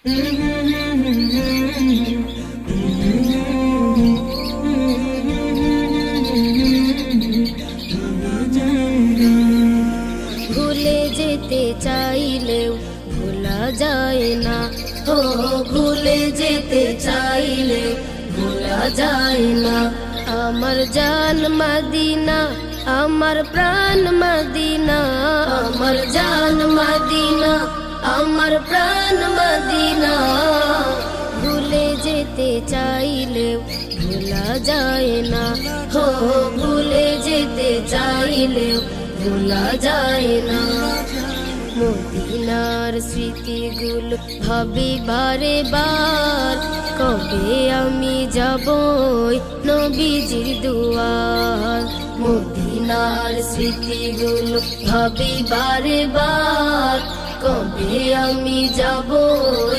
ভুলে যেতে চাইলেও ভোলা যায় না, ও ভুলে যেতে চাইলেও ভোলা যায় না। আমার জান মদিনা, আমার প্রাণ মদিনা, আমার জান মদিনা, আমার প্রাণ মদিনা। ভুলে যেতে চাইলেও ভোলা যায় না, হো ভুলে যেতে চাইলেও ভোলা যায় না। মদিনার স্মৃতিগুলো ভাবি বারে বার, কবে আমি যাব নবীজির দুয়ার। মদিনার স্মৃতিগুলো ভাবি বারে বার, কবে আমি যাব